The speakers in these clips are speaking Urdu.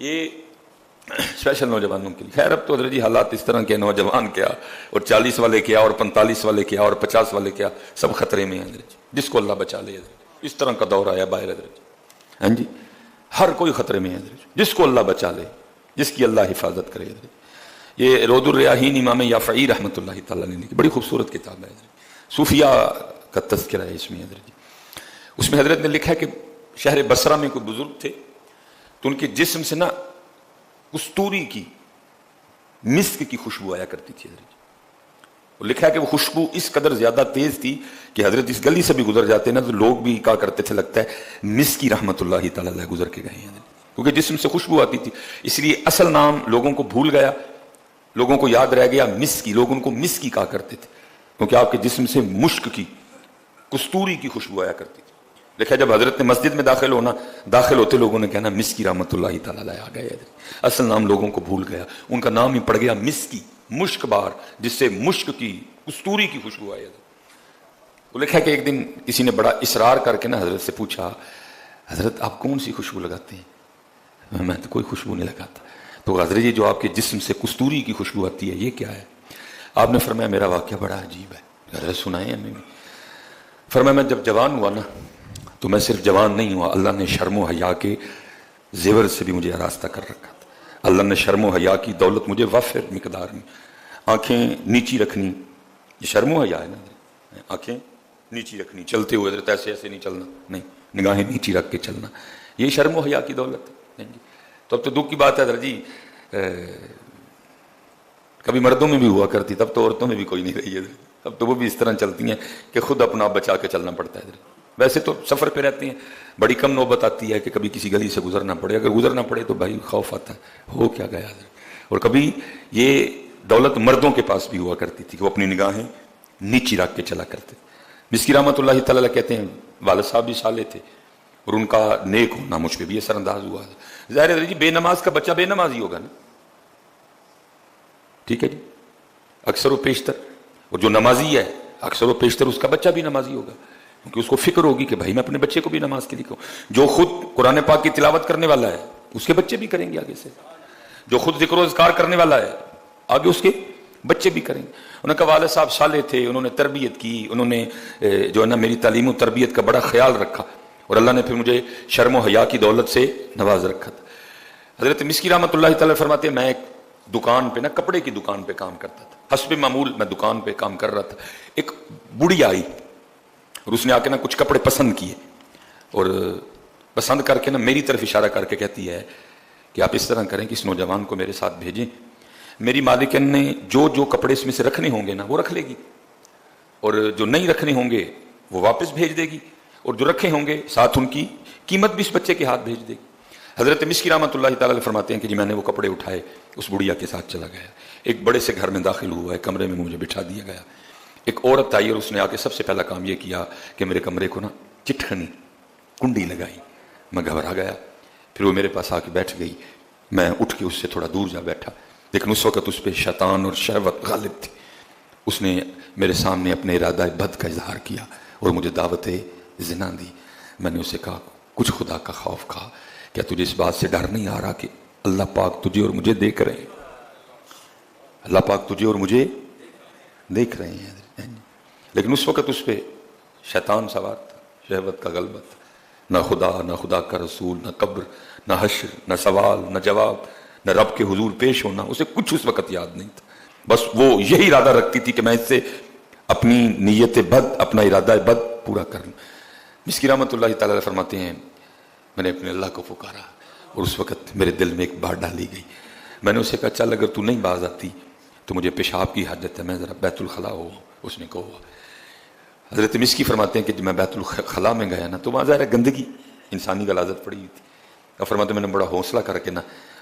یہ اسپیشل نوجوانوں کے لیے. خیر اب تو حضرت جی حالات اس طرح کے، نوجوان کیا اور 40 والے کیا اور 45 والے کیا اور 50 والے کیا، سب خطرے میں ہیں حضرت جی، جس کو اللہ بچا لے. حضرت اس طرح کا دور آیا باہر حضرت جی. ہاں جی، ہر کوئی خطرے میں ہے حضرت جی، جس کو اللہ بچا لے، جس کی اللہ حفاظت کرے. حضرت یہ روض الریاحین امام یافعی رحمۃ اللہ تعالیٰ نے لکھی، بڑی خوبصورت کتاب ہے حضرت، صوفیہ کا تذکرہ ہے اس میں حضرت جی. اس میں حضرت نے لکھا ہے کہ شہر بصرہ میں کوئی بزرگ تھے تو ان کے جسم سے نا کستوری کی، مسک کی خوشبو آیا کرتی تھی حضرت جی. وہ لکھا ہے کہ وہ خوشبو اس قدر زیادہ تیز تھی کہ حضرت اس گلی سے بھی گزر جاتے نا تو لوگ بھی کہا کرتے تھے لگتا ہے مسکی رحمت اللہ تعالیٰ علیہ گزر کے گئے ہیں، کیونکہ جسم سے خوشبو آتی تھی. اس لیے اصل نام لوگوں کو بھول گیا، لوگوں کو یاد رہ گیا مسکی، لوگ ان کو مسکی کہا کرتے تھے کیونکہ آپ کے جسم سے مشک کی، کستوری کی خوشبو آیا کرتی تھی. دیکھا جب حضرت نے مسجد میں داخل ہوتے لوگوں نے کہنا مسکی رحمت اللہ تعالیٰ علیہ آ گئے. اصل نام لوگوں کو بھول گیا، ان کا نام ہی پڑ گیا مسکی، مشک بار، جس سے مشک کی، کستوری کی خوشبو آئی. وہ لکھا ہے کہ ایک دن کسی نے بڑا اصرار کر کے نا حضرت سے پوچھا، حضرت آپ کون سی خوشبو لگاتے ہیں؟ میں تو کوئی خوشبو نہیں لگاتا. تو حضرت یہ جو آپ کے جسم سے کستوری کی خوشبو آتی ہے یہ کیا ہے؟ آپ نے فرمایا میرا واقعہ بڑا عجیب ہے. حضرت سنائے ہمیں بھی. فرمایا میں جب جوان ہوا نا تو میں صرف جوان نہیں ہوا، اللہ نے شرم و حیا کے زیور سے بھی مجھے آراستہ کر رکھا تھا. اللہ نے شرم و حیا کی دولت مجھے وافر مقدار میں، آنکھیں نیچی رکھنی، یہ شرم و حیا ہے نا، آنکھیں نیچی رکھنی، چلتے ہوئے حضرت ایسے نہیں چلنا، نہیں، نگاہیں نیچی رکھ کے چلنا، یہ شرم و حیا کی دولت ہے. تو اب تو دکھ کی بات ہے حضرت جی، کبھی مردوں میں بھی ہوا کرتی، تب تو عورتوں میں بھی کوئی نہیں رہی ہے. اب تو وہ بھی اس طرح چلتی ہیں کہ خود اپنا آپ بچا کے چلنا پڑتا ہے. ویسے تو سفر پہ رہتے ہیں، بڑی کم نوبت آتی ہے کہ کبھی کسی گلی سے گزرنا پڑے. اگر گزرنا پڑے تو بھائی خوف آتا ہے، ہو کیا گیا. اور کبھی یہ دولت مردوں کے پاس بھی ہوا کرتی تھی کہ وہ اپنی نگاہیں نیچی رکھ کے چلا کرتے. مسکی رحمۃ اللہ تعالیٰ کہتے ہیں والد صاحب بھی صالح تھے اور ان کا نیک ہونا مجھ پہ بھی اثر انداز ہوا. ظاہر ہے جی بے نماز کا بچہ بے نماز ہی ہوگا نا، ٹھیک ہے جی، اکثر و بیشتر. اور جو نمازی ہے اکثر و بیشتر اس کا بچہ بھی نمازی ہوگا، کیونکہ اس کو فکر ہوگی کہ بھائی میں اپنے بچے کو بھی نماز کے لیے کہوں. جو خود قرآن پاک کی تلاوت کرنے والا ہے اس کے بچے بھی کریں گے آگے سے، جو خود ذکر و اذکار کرنے والا ہے آگے اس کے بچے بھی کریں گے. انہوں نے کہا والد صاحب صالح تھے، انہوں نے تربیت کی، انہوں نے جو ہے نا میری تعلیم و تربیت کا بڑا خیال رکھا اور اللہ نے پھر مجھے شرم و حیا کی دولت سے نواز رکھا تھا. حضرت مسکی رحمۃ اللہ تعالیٰ فرماتے ہیں میں ایک دکان پہ نا، کپڑے کی دکان پہ کام کرتا تھا. حسب معمول میں دکان پہ کام کر رہا تھا. ایک بڑھی آئی اور اس نے آ کے نا کچھ کپڑے پسند کیے اور پسند کر کے نا میری طرف اشارہ کر کے کہتی ہے کہ آپ اس طرح کریں کہ اس نوجوان کو میرے ساتھ بھیجیں، میری مالکن نے جو جو کپڑے اس میں سے رکھنے ہوں گے نا وہ رکھ لے گی اور جو نہیں رکھنے ہوں گے وہ واپس بھیج دے گی، اور جو رکھے ہوں گے ساتھ ان کی قیمت بھی اس بچے کے ہاتھ بھیج دے گی. حضرت مسکی رحمۃ اللہ تعالیٰ فرماتے ہیں کہ جی میں نے وہ کپڑے اٹھائے، اس بڑھیا کے ساتھ چلا گیا. ایک بڑے سے گھر میں داخل ہوا ہے، کمرے میں مجھے بٹھا دیا گیا. ایک عورت آئی اور اس نے آ کے سب سے پہلا کام یہ کیا کہ میرے کمرے کو نا چٹکنی کنڈی لگائی. میں گھبرا گیا، پھر وہ میرے پاس آ کے بیٹھ گئی. میں اٹھ کے اس سے تھوڑا دور جا بیٹھا، لیکن اس وقت اس پہ شیطان اور شہوت غالب تھی. اس نے میرے سامنے اپنے ارادہ بد کا اظہار کیا اور مجھے دعوت زنا دی. میں نے اسے کہا کچھ خدا کا خوف کھا، کیا تجھے اس بات سے ڈر نہیں آ رہا کہ اللہ پاک تجھے اور مجھے دیکھ رہے ہیں؟ اللہ پاک تجھے اور مجھے دیکھ رہے ہیں. لیکن اس وقت اس پہ شیطان سوار تھا، شہوت کا غلبہ تھا. نہ خدا، نہ خدا کا رسول، نہ قبر، نہ حشر، نہ سوال، نہ جواب، نہ رب کے حضور پیش ہونا، اسے کچھ اس وقت یاد نہیں تھا. بس وہ یہی ارادہ رکھتی تھی کہ میں اس سے اپنی نیت بد، اپنا ارادہ بد پورا کروں. مسکی رحمۃ اللہ تعالیٰ فرماتے ہیں میں نے اپنے اللہ کو پکارا اور اس وقت میرے دل میں ایک بات ڈالی گئی. میں نے اسے کہا چل اگر تو نہیں باز آتی تو مجھے پیشاب کی حاجت ہے، میں ذرا بیت الخلا ہو. اس نے کہا. حضرت مسکی فرماتے ہیں کہ جب میں بیت الخلا میں گیا نا تو وہاں ظاہر گندگی انسانی غلاظت پڑی ہوئی تھی. اور فرماتے میں نے بڑا حوصلہ کر کے نا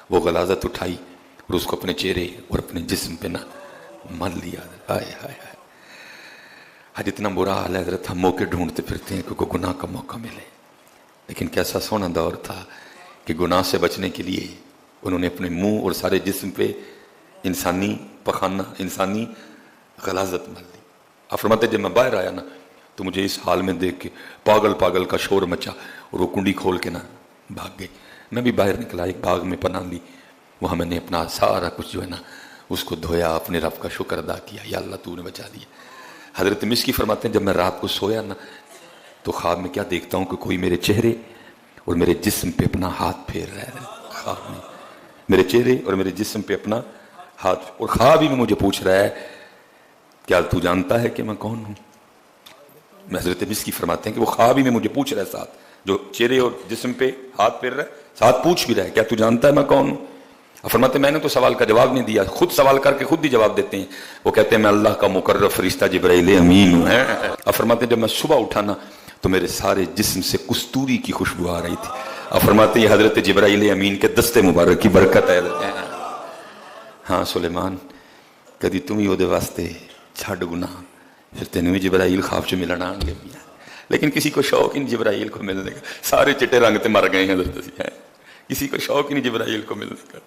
وہ غلاظت اٹھائی اور اس کو اپنے چہرے اور اپنے جسم پہ نا مل لیا. ہائے ہائے ہائے، آج اتنا برا حال ہے حضرت، ہم موقع ڈھونڈتے پھرتے ہیں کہ کوئی گناہ کا موقع ملے. لیکن کیسا سونا دور تھا کہ گناہ سے بچنے کے لیے انہوں نے اپنے منہ اور سارے جسم پہ انسانی پخانہ، انسانی غلاظت مل لی. آپ فرماتے جب میں باہر آیا نا تو مجھے اس حال میں دیکھ کے پاگل پاگل کا شور مچا اور وہ کنڈی کھول کے نا بھاگ گئی. میں بھی باہر نکلا، ایک باغ میں پناہ لی، وہاں میں نے اپنا سارا کچھ جو ہے نا اس کو دھویا، اپنے رب کا شکر ادا کیا، یا اللہ تو نے بچا دیا۔ حضرت مسکی فرماتے ہیں جب میں رات کو سویا نا تو خواب میں کیا دیکھتا ہوں کہ کوئی میرے چہرے اور میرے جسم پہ اپنا ہاتھ پھیر رہا ہے، خواب میں میرے چہرے اور میرے جسم پہ اپنا ہاتھ، اور خواب ہی میں مجھے پوچھ رہا ہے کیا تو جانتا ہے کہ میں کون ہوں؟ میں حضرت مسکی فرماتے ہیں کہ وہ خواب ہی میں مجھے پوچھ رہا ہے، ساتھ جو چہرے اور جسم پہ ہاتھ پھیر رہا ہے ساتھ پوچھ بھی رہا ہے کیا تو جانتا ہے میں کون ہوں؟ اور فرماتے ہیں میں نے تو سوال کا جواب نہیں دیا، خود سوال کر کے خود ہی جواب دیتے ہیں۔ وہ کہتے ہیں میں اللہ کا مقرر فرشتہ جبرائیل امین ہوں۔ اور فرماتے ہیں جب میں صبح اٹھا نا تو میرے سارے جسم سے کستوری کی خوشبو آ رہی تھی۔ اور فرماتے ہیں یہ حضرت جبرائیل امین کے دستے مبارک کی برکت ہے۔ ہاں سلیمان کدی تم ہی وہ واسطے چھڈ گناہ پھر تینوں بھی جبرائیل خواب چ ملنا آن گے، لیکن کسی کو شوق ہی نہیں جبرائیل کو ملنے کا، سارے چٹے رنگ تے مر گئے ہیں حضرت، کسی کو شوق ہی نہیں جبرائیل کو ملنے کا۔